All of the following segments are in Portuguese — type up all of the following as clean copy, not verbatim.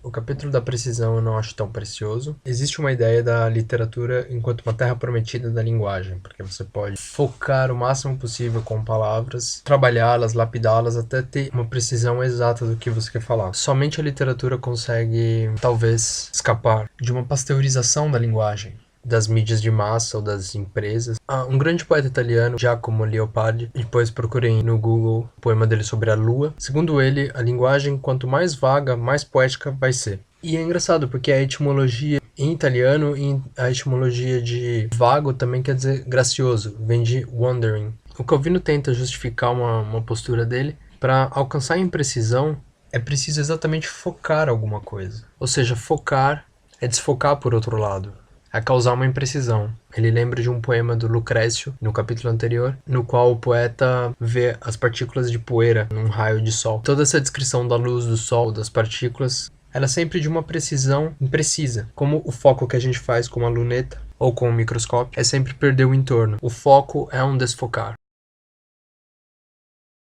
O capítulo da precisão eu não acho tão precioso. Existe uma ideia da literatura enquanto uma terra prometida da linguagem, porque você pode focar o máximo possível com palavras, trabalhá-las, lapidá-las, até ter uma precisão exata do que você quer falar. Somente a literatura consegue, talvez, escapar de uma pasteurização da linguagem, das mídias de massa ou das empresas. Um grande poeta italiano, Giacomo Leopardi, depois procurem no Google o poema dele sobre a lua. Segundo ele, a linguagem, quanto mais vaga, mais poética vai ser. E é engraçado, porque a etimologia em italiano, a etimologia de vago também quer dizer gracioso, vem de wandering. O Calvino tenta justificar uma postura dele. Para alcançar a imprecisão, é preciso exatamente focar alguma coisa. Ou seja, focar é desfocar por outro lado, a causar uma imprecisão. Ele lembra de um poema do Lucrécio, no capítulo anterior, no qual o poeta vê as partículas de poeira num raio de sol. Toda essa descrição da luz do sol, das partículas, ela é sempre de uma precisão imprecisa, como o foco que a gente faz com uma luneta ou com um microscópio, é sempre perder o entorno. O foco é um desfocar.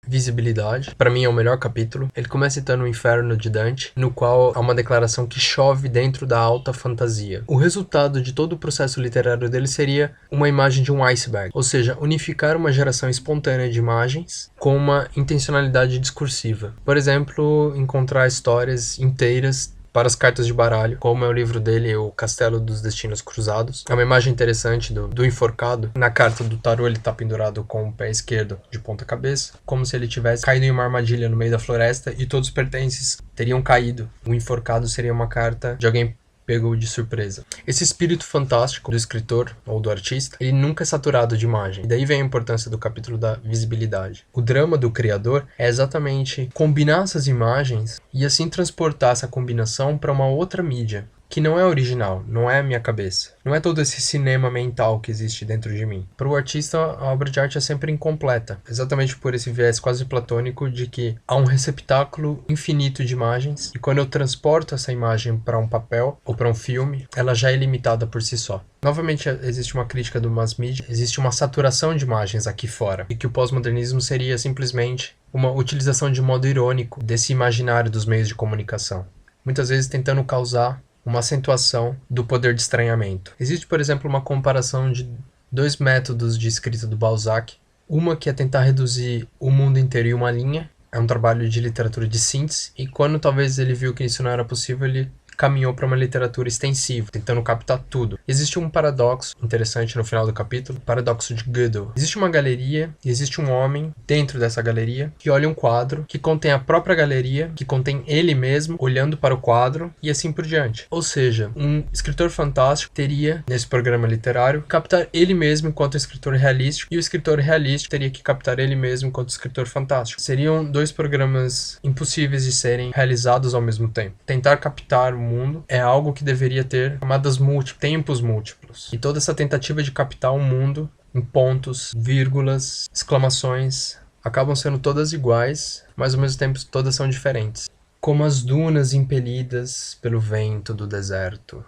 Visibilidade, para mim é o melhor capítulo. Ele começa citando o Inferno de Dante, no qual há uma declaração que chove dentro da alta fantasia. O resultado de todo o processo literário dele seria uma imagem de um iceberg, ou seja, unificar uma geração espontânea de imagens com uma intencionalidade discursiva. Por exemplo, encontrar histórias inteiras para as cartas de baralho, como é o livro dele, O Castelo dos Destinos Cruzados. É uma imagem interessante do enforcado. Na carta do tarô ele está pendurado com o pé esquerdo de ponta cabeça, como se ele tivesse caído em uma armadilha no meio da floresta e todos os pertences teriam caído. O enforcado seria uma carta de alguém pegou de surpresa. Esse espírito fantástico do escritor ou do artista, ele nunca é saturado de imagem. E daí vem a importância do capítulo da visibilidade. O drama do criador é exatamente combinar essas imagens e assim transportar essa combinação para uma outra mídia, que não é original, não é a minha cabeça. Não é todo esse cinema mental que existe dentro de mim. Para o artista, a obra de arte é sempre incompleta, exatamente por esse viés quase platônico de que há um receptáculo infinito de imagens e quando eu transporto essa imagem para um papel ou para um filme, ela já é limitada por si só. Novamente, existe uma crítica do mass media, existe uma saturação de imagens aqui fora e que o pós-modernismo seria simplesmente uma utilização de modo irônico desse imaginário dos meios de comunicação, muitas vezes tentando causar uma acentuação do poder de estranhamento. Existe, por exemplo, uma comparação de dois métodos de escrita do Balzac. Uma que é tentar reduzir o mundo inteiro em uma linha, é um trabalho de literatura de síntese, e quando talvez ele viu que isso não era possível, ele caminhou para uma literatura extensiva, tentando captar tudo. Existe um paradoxo interessante no final do capítulo, o paradoxo de Gödel. Existe uma galeria e existe um homem dentro dessa galeria que olha um quadro que contém a própria galeria, que contém ele mesmo olhando para o quadro e assim por diante. Ou seja, um escritor fantástico teria, nesse programa literário, captar ele mesmo enquanto escritor realístico e o escritor realístico teria que captar ele mesmo enquanto escritor fantástico. Seriam dois programas impossíveis de serem realizados ao mesmo tempo. Tentar captar mundo é algo que deveria ter camadas múltiplas, tempos múltiplos. E toda essa tentativa de captar o mundo em pontos, vírgulas, exclamações, acabam sendo todas iguais, mas ao mesmo tempo todas são diferentes. Como as dunas impelidas pelo vento do deserto.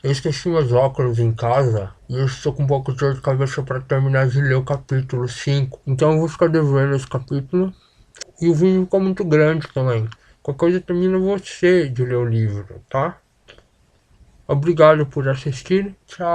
Eu esqueci meus óculos em casa e eu estou com um pouco de dor de cabeça para terminar de ler o capítulo 5. Então eu vou ficar devendo esse capítulo. E o vídeo ficou muito grande também. Qualquer coisa termina você de ler o livro, tá? Obrigado por assistir. Tchau!